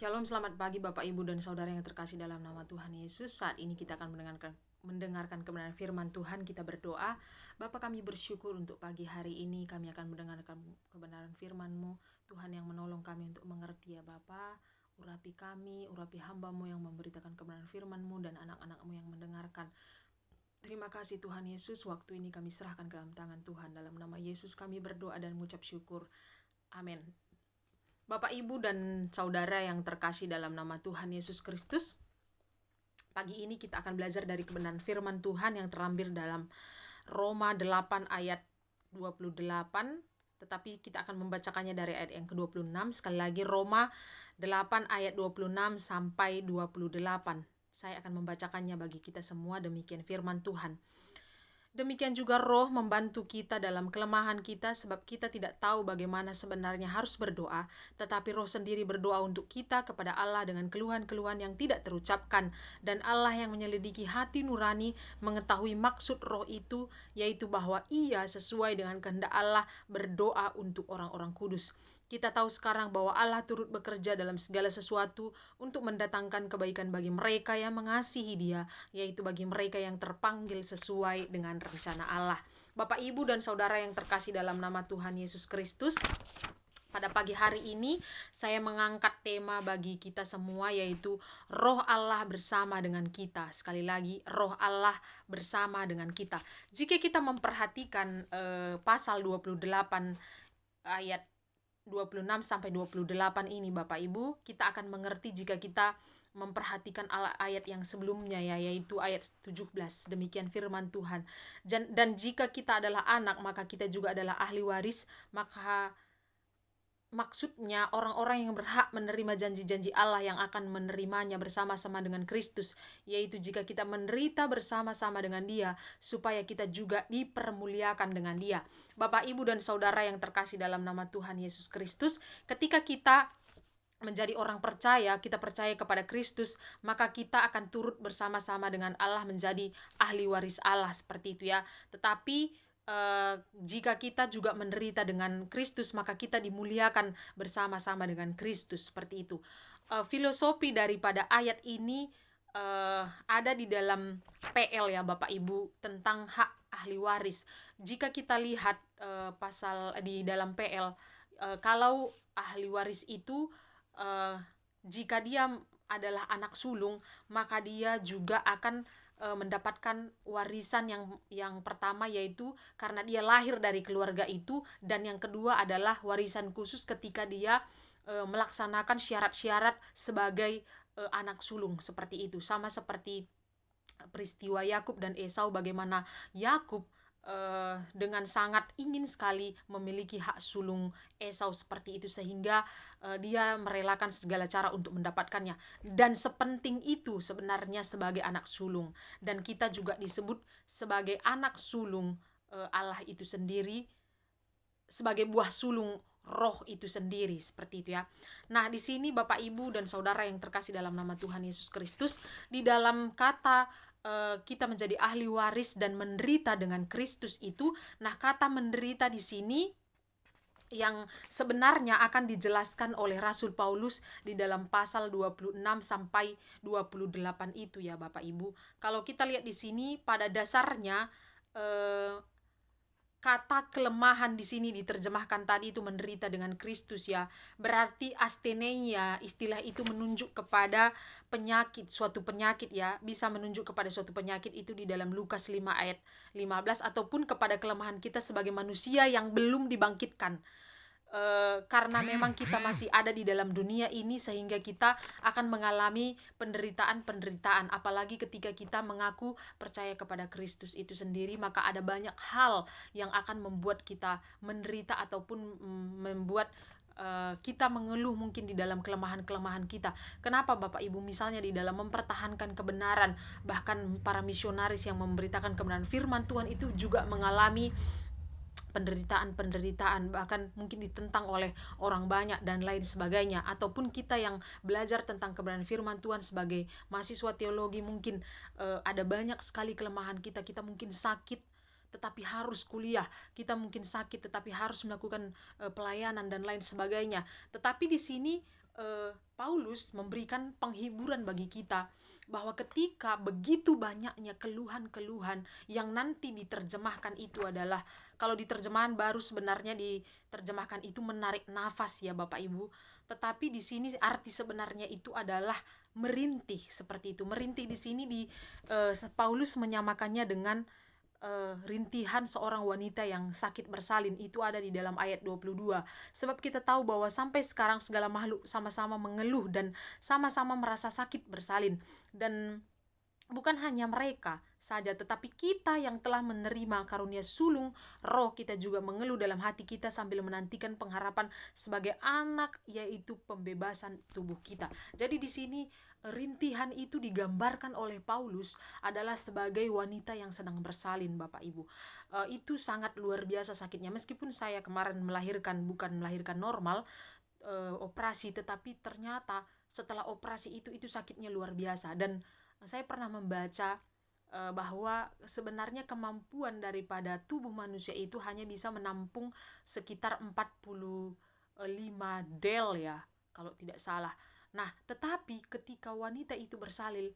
Shalom, selamat pagi Bapak, Ibu, dan Saudara yang terkasih dalam nama Tuhan Yesus. Saat ini kita akan mendengarkan kebenaran firman Tuhan. Kita berdoa. Bapa, kami bersyukur untuk pagi hari ini. Kami akan mendengarkan kebenaran firman-Mu. Tuhan yang menolong kami untuk mengerti ya Bapa. Urapi kami, urapi hamba-Mu yang memberitakan kebenaran firman-Mu dan anak-anak-Mu yang mendengarkan. Terima kasih Tuhan Yesus. Waktu ini kami serahkan ke dalam tangan Tuhan. Dalam nama Yesus kami berdoa dan mengucap syukur. Amin. Bapak, Ibu, dan Saudara yang terkasih dalam nama Tuhan Yesus Kristus, pagi ini kita akan belajar dari kebenaran firman Tuhan yang terlampir dalam Roma 8 ayat 28, tetapi kita akan membacakannya dari ayat yang ke-26. Sekali lagi, Roma 8 ayat 26 sampai 28. Saya akan membacakannya bagi kita semua, demikian firman Tuhan. Demikian juga Roh membantu kita dalam kelemahan kita, sebab kita tidak tahu bagaimana sebenarnya harus berdoa, tetapi Roh sendiri berdoa untuk kita kepada Allah dengan keluhan-keluhan yang tidak terucapkan, dan Allah yang menyelidiki hati nurani mengetahui maksud Roh itu, yaitu bahwa Ia sesuai dengan kehendak Allah berdoa untuk orang-orang kudus. Kita tahu sekarang bahwa Allah turut bekerja dalam segala sesuatu untuk mendatangkan kebaikan bagi mereka yang mengasihi Dia, yaitu bagi mereka yang terpanggil sesuai dengan rencana Allah. Bapak, Ibu, dan Saudara yang terkasih dalam nama Tuhan Yesus Kristus, pada pagi hari ini saya mengangkat tema bagi kita semua, yaitu Roh Allah bersama dengan kita. Sekali lagi, Roh Allah bersama dengan kita. Jika kita memperhatikan pasal 28 ayat 26 sampai 28 ini Bapak Ibu, kita akan mengerti jika kita memperhatikan ayat yang sebelumnya yaitu ayat 17. Demikian firman Tuhan. Dan jika kita adalah anak, maka kita juga adalah ahli waris, maka maksudnya orang-orang yang berhak menerima janji-janji Allah yang akan menerimanya bersama-sama dengan Kristus, yaitu jika kita menderita bersama-sama dengan Dia, supaya kita juga dipermuliakan dengan Dia. Bapak, Ibu, dan Saudara yang terkasih dalam nama Tuhan Yesus Kristus, ketika kita menjadi orang percaya, kita percaya kepada Kristus, maka kita akan turut bersama-sama dengan Allah menjadi ahli waris Allah, seperti itu ya. Tetapi jika kita juga menderita dengan Kristus, maka kita dimuliakan bersama-sama dengan Kristus, seperti itu. Filosofi daripada ayat ini ada di dalam PL ya Bapak Ibu, tentang hak ahli waris. Jika kita lihat pasal di dalam PL, kalau ahli waris itu jika dia adalah anak sulung, maka dia juga akan mendapatkan warisan yang pertama, yaitu karena dia lahir dari keluarga itu, dan yang kedua adalah warisan khusus ketika dia melaksanakan syarat-syarat sebagai anak sulung, seperti itu. Sama seperti peristiwa Yakub dan Esau, bagaimana Yakub dengan sangat ingin sekali memiliki hak sulung Esau, seperti itu, sehingga dia merelakan segala cara untuk mendapatkannya. Dan sepenting itu sebenarnya sebagai anak sulung, dan kita juga disebut sebagai anak sulung Allah itu sendiri, sebagai buah sulung Roh itu sendiri, seperti itu ya. Nah, di sini Bapak, Ibu, dan Saudara yang terkasih dalam nama Tuhan Yesus Kristus, di dalam kata kita menjadi ahli waris dan menderita dengan Kristus itu, nah kata menderita di sini yang sebenarnya akan dijelaskan oleh Rasul Paulus di dalam pasal 26 sampai 28 itu ya Bapak Ibu. Kalau kita lihat di sini, pada dasarnya kata kelemahan di sini diterjemahkan tadi itu menderita dengan Kristus ya. Berarti asteneia, istilah itu menunjuk kepada penyakit, suatu penyakit ya. Bisa menunjuk kepada suatu penyakit itu di dalam Lukas 5 ayat 15, ataupun kepada kelemahan kita sebagai manusia yang belum dibangkitkan. Karena memang kita masih ada di dalam dunia ini, sehingga kita akan mengalami penderitaan-penderitaan, apalagi ketika kita mengaku percaya kepada Kristus itu sendiri, maka ada banyak hal yang akan membuat kita menderita ataupun membuat kita mengeluh mungkin di dalam kelemahan-kelemahan kita. Kenapa Bapak Ibu? Misalnya di dalam mempertahankan kebenaran, bahkan para misionaris yang memberitakan kebenaran firman Tuhan itu juga mengalami penderitaan, bahkan mungkin ditentang oleh orang banyak dan lain sebagainya. Ataupun kita yang belajar tentang kebenaran firman Tuhan sebagai mahasiswa teologi, mungkin ada banyak sekali kelemahan kita mungkin sakit tetapi harus kuliah, kita mungkin sakit tetapi harus melakukan pelayanan dan lain sebagainya. Tetapi di sini Paulus memberikan penghiburan bagi kita bahwa ketika begitu banyaknya keluhan-keluhan yang nanti diterjemahkan itu adalah, kalau di terjemahan baru sebenarnya diterjemahkan itu menarik nafas ya Bapak Ibu, tetapi di sini arti sebenarnya itu adalah merintih, seperti itu. Merintih di sini Paulus menyamakannya dengan rintihan seorang wanita yang sakit bersalin. Itu ada di dalam ayat 22. Sebab kita tahu bahwa sampai sekarang segala makhluk sama-sama mengeluh dan sama-sama merasa sakit bersalin. Dan bukan hanya mereka saja, tetapi kita yang telah menerima karunia sulung roh, kita juga mengeluh dalam hati kita sambil menantikan pengharapan sebagai anak, yaitu pembebasan tubuh kita. Jadi di sini rintihan itu digambarkan oleh Paulus adalah sebagai wanita yang sedang bersalin, Bapak Ibu. Itu sangat luar biasa sakitnya. Meskipun saya kemarin bukan melahirkan normal, operasi, tetapi ternyata setelah operasi itu sakitnya luar biasa. Dan saya pernah membaca bahwa sebenarnya kemampuan daripada tubuh manusia itu hanya bisa menampung sekitar 45 del ya, kalau tidak salah. Nah, tetapi ketika wanita itu bersalin,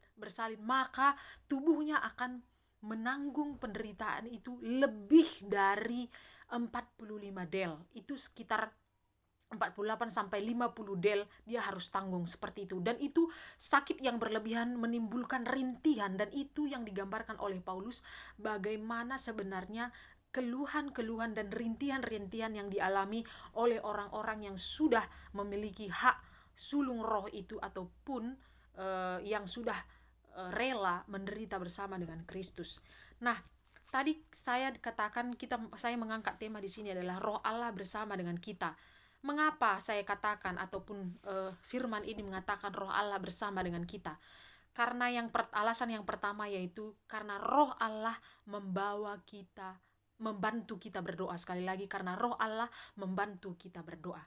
maka tubuhnya akan menanggung penderitaan itu lebih dari 45 del. Itu sekitar 48 sampai 50 del dia harus tanggung, seperti itu. Dan itu sakit yang berlebihan menimbulkan rintihan, dan itu yang digambarkan oleh Paulus bagaimana sebenarnya keluhan-keluhan dan rintihan-rintihan yang dialami oleh orang-orang yang sudah memiliki hak sulung roh itu, ataupun yang sudah rela menderita bersama dengan Kristus. Nah, tadi saya katakan saya mengangkat tema di sini adalah Roh Allah bersama dengan kita. Mengapa saya katakan ataupun firman ini mengatakan Roh Allah bersama dengan kita? Karena alasan yang pertama yaitu karena Roh Allah membantu kita berdoa. Sekali lagi, karena Roh Allah membantu kita berdoa.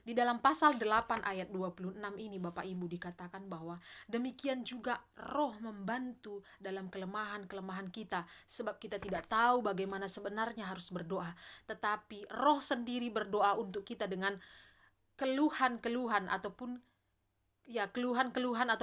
Di dalam pasal 8 ayat 26 ini Bapak Ibu dikatakan bahwa demikian juga Roh membantu dalam kelemahan-kelemahan kita, sebab kita tidak tahu bagaimana sebenarnya harus berdoa, tetapi Roh sendiri berdoa untuk kita dengan keluhan-keluhan ataupun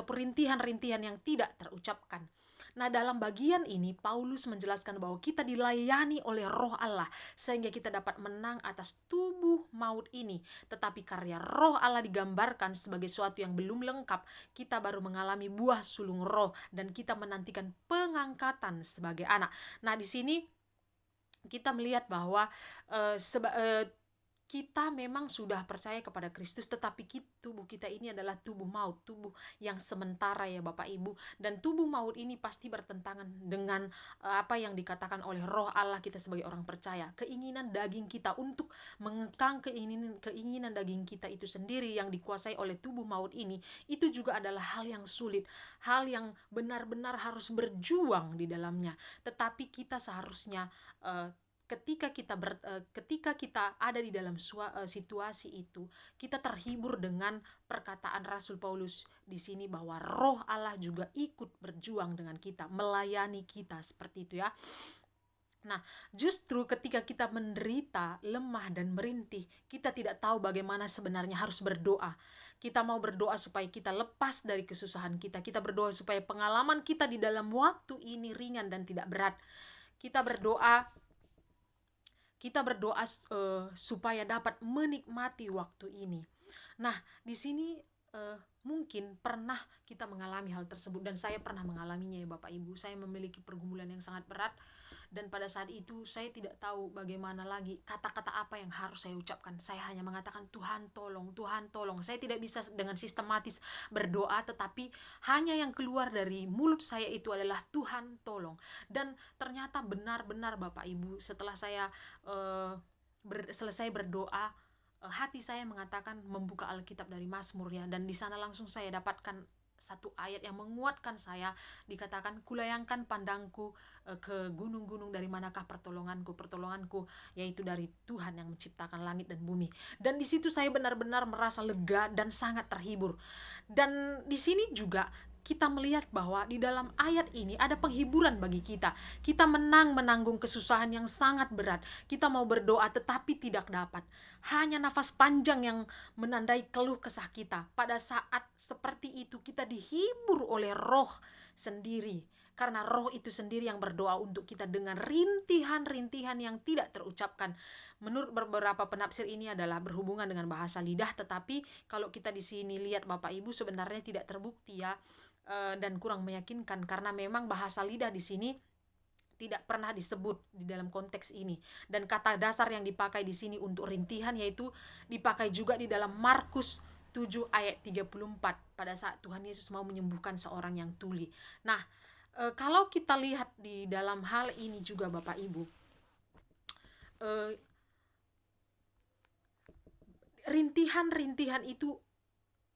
rintihan-rintihan yang tidak terucapkan. Nah, dalam bagian ini Paulus menjelaskan bahwa kita dilayani oleh Roh Allah sehingga kita dapat menang atas tubuh maut ini. Tetapi karya Roh Allah digambarkan sebagai sesuatu yang belum lengkap. Kita baru mengalami buah sulung roh dan kita menantikan pengangkatan sebagai anak. Nah, di sini kita melihat bahwa kita memang sudah percaya kepada Kristus, tetapi tubuh kita ini adalah tubuh maut, tubuh yang sementara ya Bapak Ibu. Dan tubuh maut ini pasti bertentangan dengan apa yang dikatakan oleh Roh Allah kita sebagai orang percaya. Keinginan daging kita untuk mengekang keinginan daging kita itu sendiri yang dikuasai oleh tubuh maut ini, itu juga adalah hal yang sulit, hal yang benar-benar harus berjuang di dalamnya. Tetapi kita seharusnya ketika kita ada di dalam situasi itu, kita terhibur dengan perkataan Rasul Paulus di sini bahwa Roh Allah juga ikut berjuang dengan kita, melayani kita, seperti itu ya. Nah, justru ketika kita menderita, lemah dan merintih, kita tidak tahu bagaimana sebenarnya harus berdoa. Kita mau berdoa supaya kita lepas dari kesusahan kita. Kita berdoa supaya pengalaman kita di dalam waktu ini ringan dan tidak berat. Kita berdoa supaya dapat menikmati waktu ini. Nah, di sini mungkin pernah kita mengalami hal tersebut, dan saya pernah mengalaminya ya Bapak Ibu. Saya memiliki pergumulan yang sangat berat, dan pada saat itu saya tidak tahu bagaimana lagi kata-kata apa yang harus saya ucapkan. Saya hanya mengatakan Tuhan tolong, Tuhan tolong. Saya tidak bisa dengan sistematis berdoa, tetapi hanya yang keluar dari mulut saya itu adalah Tuhan tolong. Dan ternyata benar-benar Bapak Ibu, setelah saya selesai berdoa, hati saya mengatakan membuka Alkitab dari Mazmur ya, dan di sana langsung saya dapatkan satu ayat yang menguatkan saya. Dikatakan, kulayangkan pandangku ke gunung-gunung, dari manakah pertolonganku, yaitu dari Tuhan yang menciptakan langit dan bumi. Dan di situ saya benar-benar merasa lega dan sangat terhibur. Dan di sini juga kita melihat bahwa di dalam ayat ini ada penghiburan bagi kita. Kita menanggung kesusahan yang sangat berat. Kita mau berdoa tetapi tidak dapat. Hanya nafas panjang yang menandai keluh kesah kita. Pada saat seperti itu kita dihibur oleh Roh sendiri. Karena Roh itu sendiri yang berdoa untuk kita dengan rintihan-rintihan yang tidak terucapkan. Menurut beberapa penafsir ini adalah berhubungan dengan bahasa lidah, tetapi kalau kita di sini lihat Bapak Ibu sebenarnya tidak terbukti ya, dan kurang meyakinkan karena memang bahasa lidah di sini tidak pernah disebut di dalam konteks ini. Dan kata dasar yang dipakai di sini untuk rintihan yaitu dipakai juga di dalam Markus 7 ayat 34 pada saat Tuhan Yesus mau menyembuhkan seorang yang tuli. Nah, kalau kita lihat di dalam hal ini juga Bapak Ibu, rintihan-rintihan itu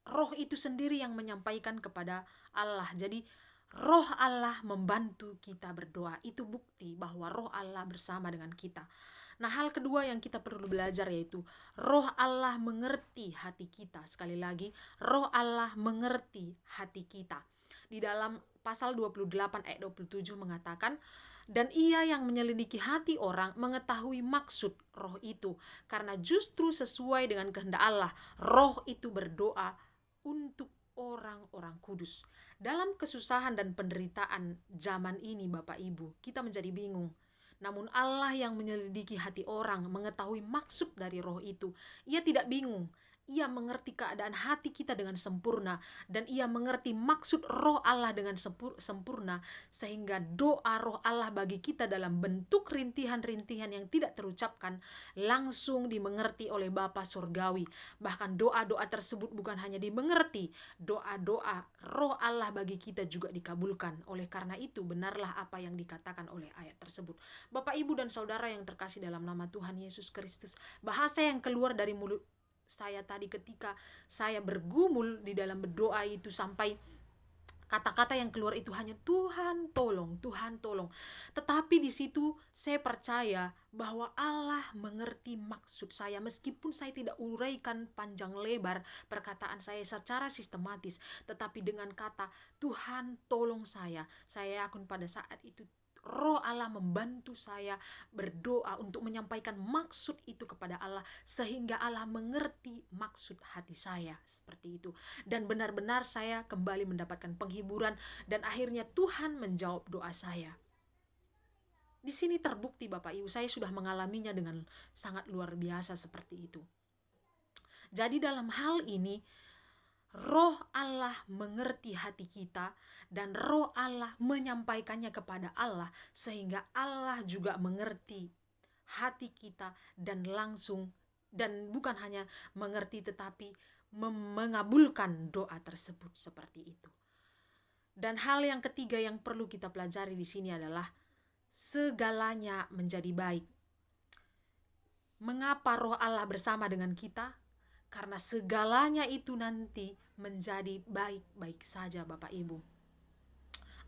Roh itu sendiri yang menyampaikan kepada Allah. Jadi Roh Allah membantu kita berdoa. Itu bukti bahwa Roh Allah bersama dengan kita. Nah, hal kedua yang kita perlu belajar yaitu Roh Allah mengerti hati kita. Sekali lagi, Roh Allah mengerti hati kita. Di dalam pasal 28 ayat 27 mengatakan, dan ia yang menyelidiki hati orang mengetahui maksud Roh itu, karena justru sesuai dengan kehendak Allah, Roh itu berdoa untuk orang-orang kudus. Dalam kesusahan dan penderitaan zaman ini Bapak Ibu, kita menjadi bingung. Namun Allah yang menyelidiki hati orang mengetahui maksud dari Roh itu. Ia tidak bingung. Ia mengerti keadaan hati kita dengan sempurna, dan ia mengerti maksud Roh Allah dengan sempurna, sehingga doa Roh Allah bagi kita dalam bentuk rintihan-rintihan yang tidak terucapkan langsung dimengerti oleh Bapa Surgawi. Bahkan doa-doa tersebut bukan hanya dimengerti, doa-doa Roh Allah bagi kita juga dikabulkan. Oleh karena itu benarlah apa yang dikatakan oleh ayat tersebut. Bapak, Ibu, dan Saudara yang terkasih dalam nama Tuhan Yesus Kristus, bahasa yang keluar dari mulut saya tadi ketika saya bergumul di dalam berdoa itu, sampai kata-kata yang keluar itu hanya Tuhan tolong, Tuhan tolong. Tetapi di situ saya percaya bahwa Allah mengerti maksud saya, meskipun saya tidak uraikan panjang lebar perkataan saya secara sistematis, tetapi dengan kata Tuhan tolong saya yakin pada saat itu Roh Allah membantu saya berdoa untuk menyampaikan maksud itu kepada Allah, sehingga Allah mengerti maksud hati saya seperti itu. Dan benar-benar saya kembali mendapatkan penghiburan, dan akhirnya Tuhan menjawab doa saya. Di sini terbukti Bapak Ibu, saya sudah mengalaminya dengan sangat luar biasa seperti itu. Jadi dalam hal ini Roh Allah mengerti hati kita, dan Roh Allah menyampaikannya kepada Allah, sehingga Allah juga mengerti hati kita dan langsung, dan bukan hanya mengerti tetapi mengabulkan doa tersebut seperti itu. Dan hal yang ketiga yang perlu kita pelajari di sini adalah segalanya menjadi baik. Mengapa Roh Allah bersama dengan kita? Karena segalanya itu nanti menjadi baik-baik saja Bapak Ibu.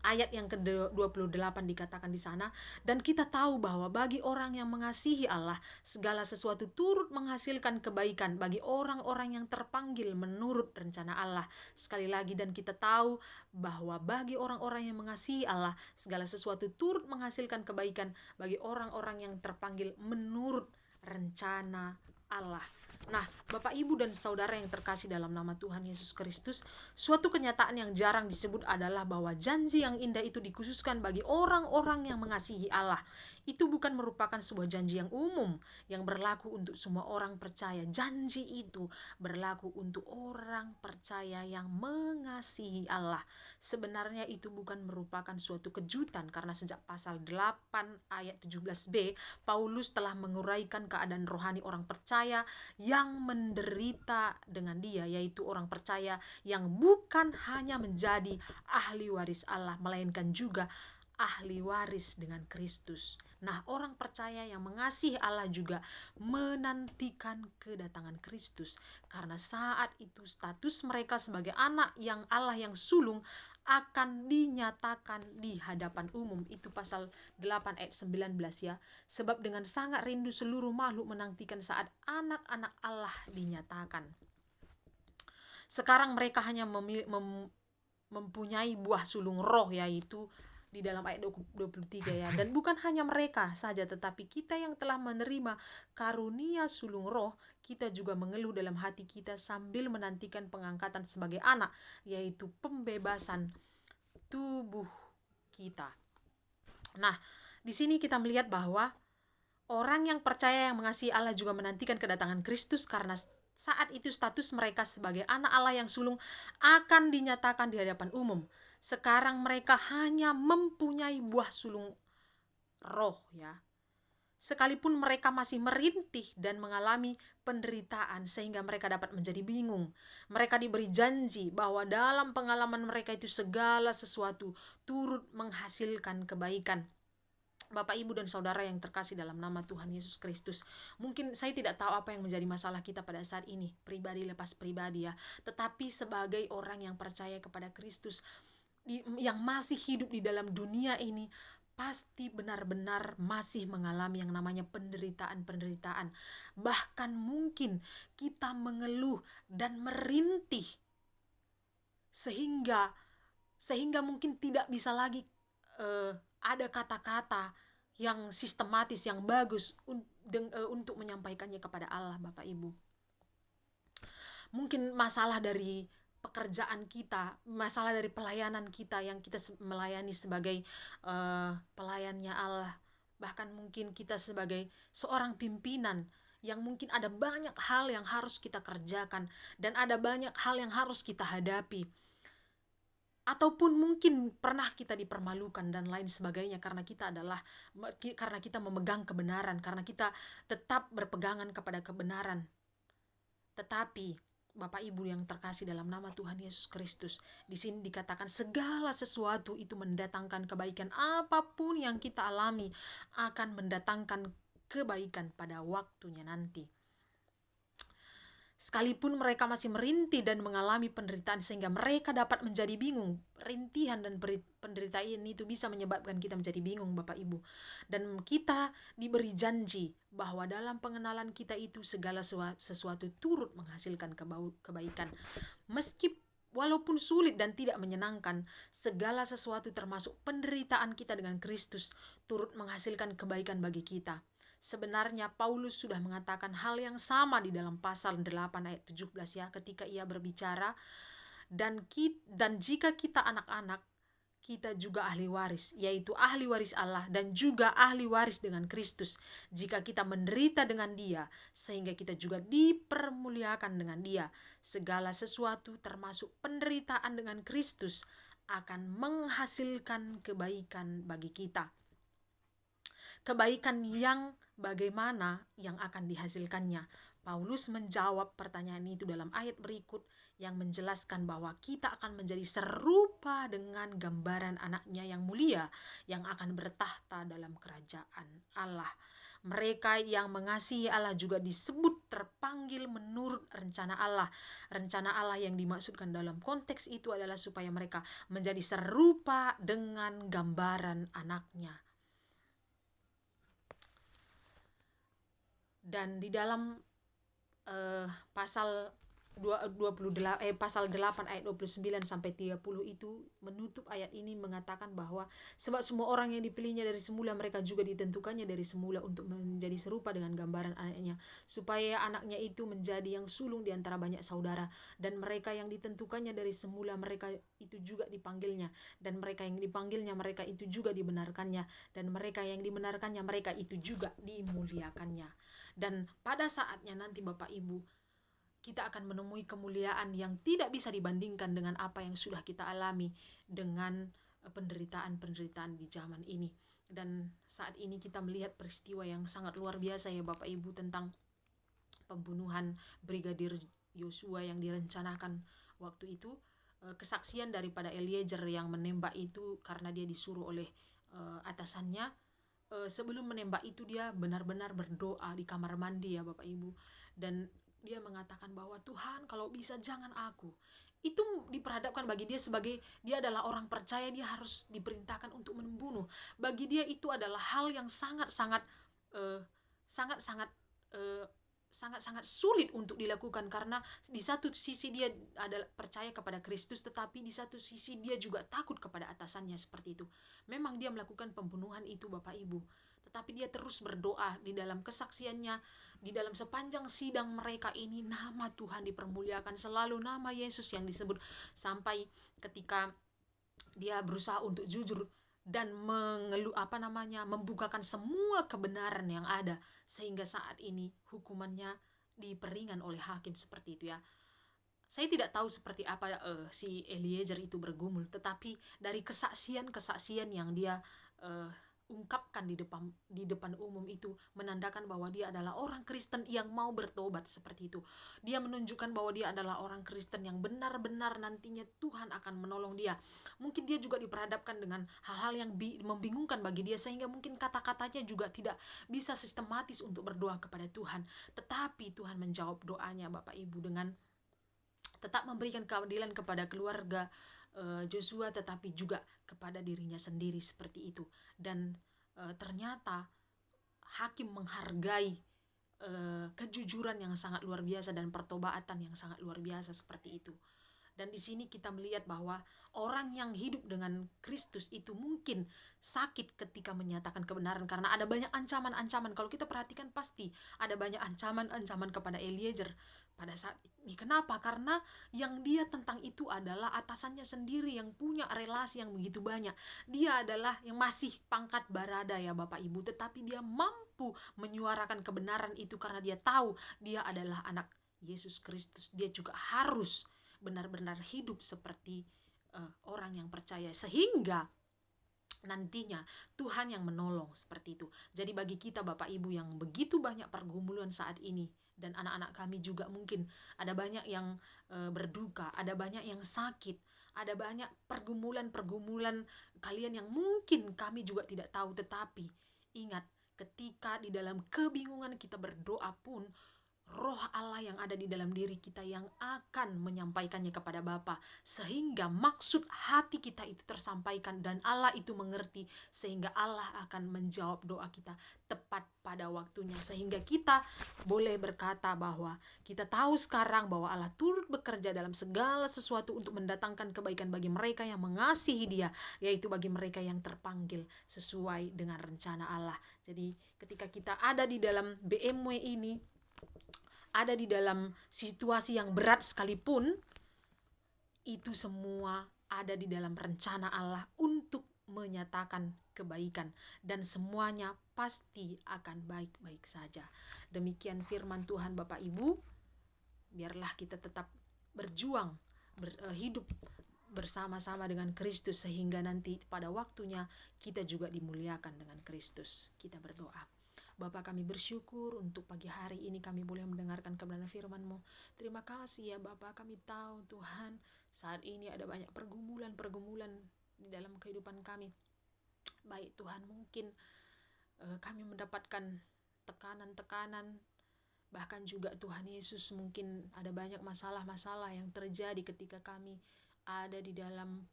Ayat yang ke-28 dikatakan di sana, dan kita tahu bahwa bagi orang yang mengasihi Allah, segala sesuatu turut menghasilkan kebaikan bagi orang-orang yang terpanggil menurut rencana Allah. Sekali lagi, dan kita tahu bahwa bagi orang-orang yang mengasihi Allah, segala sesuatu turut menghasilkan kebaikan bagi orang-orang yang terpanggil menurut rencana Allah. Nah, Bapak, Ibu, dan Saudara yang terkasih dalam nama Tuhan Yesus Kristus, suatu kenyataan yang jarang disebut adalah bahwa janji yang indah itu dikhususkan bagi orang-orang yang mengasihi Allah. Itu bukan merupakan sebuah janji yang umum yang berlaku untuk semua orang percaya. Janji itu berlaku untuk orang percaya yang mengasihi Allah. Sebenarnya itu bukan merupakan suatu kejutan, karena sejak pasal 8 ayat 17b, Paulus telah menguraikan keadaan rohani orang percaya yang menderita dengan dia, yaitu orang percaya yang bukan hanya menjadi ahli waris Allah, melainkan juga ahli waris dengan Kristus. Nah, orang percaya yang mengasihi Allah juga menantikan kedatangan Kristus, karena saat itu status mereka sebagai anak yang Allah yang sulung akan dinyatakan di hadapan umum. Itu pasal 8 ayat 19 ya. Sebab dengan sangat rindu seluruh makhluk menantikan saat anak-anak Allah dinyatakan. Sekarang mereka hanya mempunyai buah sulung roh, yaitu di dalam ayat 23 ya. Dan bukan hanya mereka saja, tetapi kita yang telah menerima karunia sulung roh, kita juga mengeluh dalam hati kita sambil menantikan pengangkatan sebagai anak, yaitu pembebasan tubuh kita. Nah, di sini kita melihat bahwa orang yang percaya yang mengasihi Allah juga menantikan kedatangan Kristus, karena saat itu status mereka sebagai anak Allah yang sulung akan dinyatakan di hadapan umum. Sekarang mereka hanya mempunyai buah sulung roh ya. Sekalipun mereka masih merintih dan mengalami penderitaan sehingga mereka dapat menjadi bingung. Mereka diberi janji bahwa dalam pengalaman mereka itu segala sesuatu turut menghasilkan kebaikan. Bapak, Ibu, dan Saudara yang terkasih dalam nama Tuhan Yesus Kristus, mungkin saya tidak tahu apa yang menjadi masalah kita pada saat ini, pribadi lepas pribadi ya. Tetapi sebagai orang yang percaya kepada Kristus, yang masih hidup di dalam dunia ini, pasti benar-benar masih mengalami yang namanya penderitaan-penderitaan. Bahkan mungkin kita mengeluh dan merintih sehingga mungkin tidak bisa lagi ada kata-kata yang sistematis, yang bagus untuk menyampaikannya kepada Allah, Bapak Ibu. Mungkin masalah dari pekerjaan kita, masalah dari pelayanan kita yang kita melayani sebagai pelayannya Allah. Bahkan mungkin kita sebagai seorang pimpinan yang mungkin ada banyak hal yang harus kita kerjakan dan ada banyak hal yang harus kita hadapi. Ataupun mungkin pernah kita dipermalukan dan lain sebagainya karena kita memegang kebenaran, karena kita tetap berpegangan kepada kebenaran. Tetapi Bapak Ibu yang terkasih dalam nama Tuhan Yesus Kristus, di sini dikatakan segala sesuatu itu mendatangkan kebaikan. Apapun yang kita alami akan mendatangkan kebaikan pada waktunya nanti. Sekalipun mereka masih merintih dan mengalami penderitaan sehingga mereka dapat menjadi bingung. Rintihan dan penderitaan itu bisa menyebabkan kita menjadi bingung, Bapak Ibu. Dan kita diberi janji bahwa dalam pengenalan kita itu segala sesuatu turut menghasilkan kebaikan. Walaupun sulit dan tidak menyenangkan, segala sesuatu termasuk penderitaan kita dengan Kristus turut menghasilkan kebaikan bagi kita. Sebenarnya Paulus sudah mengatakan hal yang sama di dalam pasal 8 ayat 17 ya, ketika ia berbicara, dan jika kita anak-anak, kita juga ahli waris, yaitu ahli waris Allah dan juga ahli waris dengan Kristus, jika kita menderita dengan Dia, sehingga kita juga dipermuliakan dengan Dia. Segala sesuatu termasuk penderitaan dengan Kristus akan menghasilkan kebaikan bagi kita. Kebaikan yang bagaimana yang akan dihasilkannya? Paulus menjawab pertanyaan itu dalam ayat berikut yang menjelaskan bahwa kita akan menjadi serupa dengan gambaran anaknya yang mulia yang akan bertahta dalam kerajaan Allah. Mereka yang mengasihi Allah juga disebut terpanggil menurut rencana Allah. Rencana Allah yang dimaksudkan dalam konteks itu adalah supaya mereka menjadi serupa dengan gambaran anaknya. Dan di dalam pasal 8 ayat 29 sampai 30 itu menutup ayat ini mengatakan bahwa sebab semua orang yang dipilihnya dari semula, mereka juga ditentukannya dari semula untuk menjadi serupa dengan gambaran anaknya, supaya anaknya itu menjadi yang sulung di antara banyak saudara. Dan mereka yang ditentukannya dari semula, mereka itu juga dipanggilnya, dan mereka yang dipanggilnya, mereka itu juga dibenarkannya, dan mereka yang dibenarkannya, mereka itu juga dimuliakannya. Dan pada saatnya nanti Bapak Ibu, kita akan menemui kemuliaan yang tidak bisa dibandingkan dengan apa yang sudah kita alami dengan penderitaan-penderitaan di zaman ini. Dan saat ini kita melihat peristiwa yang sangat luar biasa ya Bapak Ibu, tentang pembunuhan Brigadir Yosua yang direncanakan waktu itu. Kesaksian daripada Eliezer yang menembak itu karena dia disuruh oleh atasannya. Sebelum menembak itu dia benar-benar berdoa di kamar mandi ya Bapak Ibu, dan dia mengatakan bahwa Tuhan, kalau bisa jangan aku. Itu diperhadapkan bagi dia sebagai dia adalah orang percaya, dia harus diperintahkan untuk membunuh. Bagi dia itu adalah hal yang sangat-sangat sangat-sangat sulit untuk dilakukan, karena di satu sisi dia adalah percaya kepada Kristus, tetapi di satu sisi dia juga takut kepada atasannya seperti itu. Memang dia melakukan pembunuhan itu Bapak Ibu, tetapi dia terus berdoa di dalam kesaksiannya, di dalam sepanjang sidang mereka ini nama Tuhan dipermuliakan, selalu nama Yesus yang disebut, sampai ketika dia berusaha untuk jujur dan membukakan semua kebenaran yang ada, sehingga saat ini hukumannya diperingan oleh hakim seperti itu ya. Saya tidak tahu seperti apa si Eliezer itu bergumul, tetapi dari kesaksian yang dia ungkapkan di depan umum itu menandakan bahwa dia adalah orang Kristen yang mau bertobat seperti itu. Dia menunjukkan bahwa dia adalah orang Kristen yang benar-benar nantinya Tuhan akan menolong dia. Mungkin dia juga diperhadapkan dengan hal-hal yang membingungkan bagi dia, sehingga mungkin kata-katanya juga tidak bisa sistematis untuk berdoa kepada Tuhan. Tetapi Tuhan menjawab doanya Bapak Ibu dengan tetap memberikan keadilan kepada keluarga Joshua, tetapi juga kepada dirinya sendiri seperti itu. Dan ternyata hakim menghargai kejujuran yang sangat luar biasa dan pertobatan yang sangat luar biasa seperti itu. Dan di sini kita melihat bahwa orang yang hidup dengan Kristus itu mungkin sakit ketika menyatakan kebenaran, karena ada banyak ancaman-ancaman. Kalau kita perhatikan pasti ada banyak ancaman-ancaman kepada Eliezer pada saat ini. Kenapa? Karena yang dia tentang itu adalah atasannya sendiri yang punya relasi yang begitu banyak. Dia adalah yang masih pangkat barada ya Bapak Ibu, tetapi dia mampu menyuarakan kebenaran itu karena dia tahu dia adalah anak Yesus Kristus. Dia juga harus benar-benar hidup seperti orang yang percaya, sehingga nantinya Tuhan yang menolong seperti itu. Jadi bagi kita Bapak Ibu yang begitu banyak pergumulan saat ini, dan anak-anak kami juga mungkin ada banyak yang berduka, ada banyak yang sakit, ada banyak pergumulan kalian yang mungkin kami juga tidak tahu. Tetapi ingat, ketika di dalam kebingungan kita berdoa pun, Roh Allah yang ada di dalam diri kita yang akan menyampaikannya kepada Bapa, sehingga maksud hati kita itu tersampaikan dan Allah itu mengerti, sehingga Allah akan menjawab doa kita tepat pada waktunya, sehingga kita boleh berkata bahwa kita tahu sekarang bahwa Allah turut bekerja dalam segala sesuatu untuk mendatangkan kebaikan bagi mereka yang mengasihi Dia, yaitu bagi mereka yang terpanggil sesuai dengan rencana Allah. Jadi ketika kita ada di dalam BMW ini, ada di dalam situasi yang berat sekalipun, itu semua ada di dalam rencana Allah untuk menyatakan kebaikan, dan semuanya pasti akan baik-baik saja. Demikian firman Tuhan Bapak Ibu. Biarlah kita tetap berjuang, hidup bersama-sama dengan Kristus, sehingga nanti pada waktunya kita juga dimuliakan dengan Kristus. Kita berdoa. Bapa, kami bersyukur untuk pagi hari ini kami boleh mendengarkan kebenaran firman-Mu. Terima kasih ya Bapa, kami tahu Tuhan saat ini ada banyak pergumulan di dalam kehidupan kami. Baik Tuhan, mungkin kami mendapatkan tekanan-tekanan, bahkan juga Tuhan Yesus mungkin ada banyak masalah-masalah yang terjadi ketika kami ada di dalam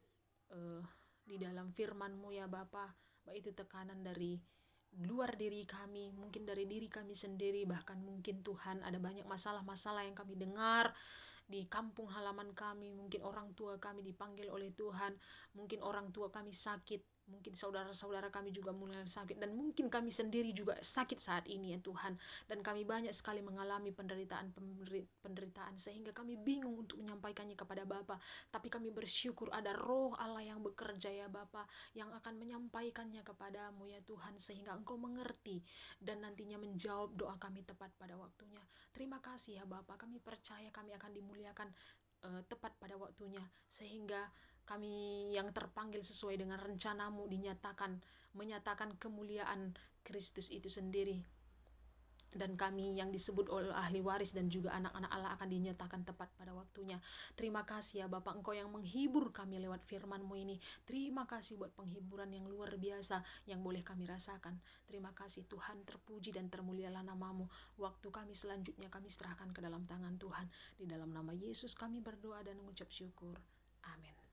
firman-Mu ya Bapa. Baik itu tekanan dari luar diri kami, mungkin dari diri kami sendiri, bahkan mungkin Tuhan ada banyak masalah-masalah yang kami dengar di kampung halaman kami. Mungkin orang tua kami dipanggil oleh Tuhan, mungkin orang tua kami sakit, mungkin saudara-saudara kami juga mulai sakit, dan mungkin kami sendiri juga sakit saat ini ya Tuhan. Dan kami banyak sekali mengalami penderitaan sehingga kami bingung untuk menyampaikannya kepada Bapa. Tapi kami bersyukur ada Roh Allah yang bekerja ya Bapa, yang akan menyampaikannya kepadamu ya Tuhan, sehingga Engkau mengerti dan nantinya menjawab doa kami tepat pada waktunya. Terima kasih ya Bapa, kami percaya kami akan dimuliakan tepat pada waktunya, sehingga kami yang terpanggil sesuai dengan rencana-Mu menyatakan kemuliaan Kristus itu sendiri. Dan kami yang disebut oleh ahli waris dan juga anak-anak Allah akan dinyatakan tepat pada waktunya. Terima kasih ya Bapak, Engkau yang menghibur kami lewat firman-Mu ini. Terima kasih buat penghiburan yang luar biasa yang boleh kami rasakan. Terima kasih Tuhan, terpuji dan termulialah nama-Mu. Waktu kami selanjutnya kami serahkan ke dalam tangan Tuhan. Di dalam nama Yesus kami berdoa dan mengucap syukur. Amin.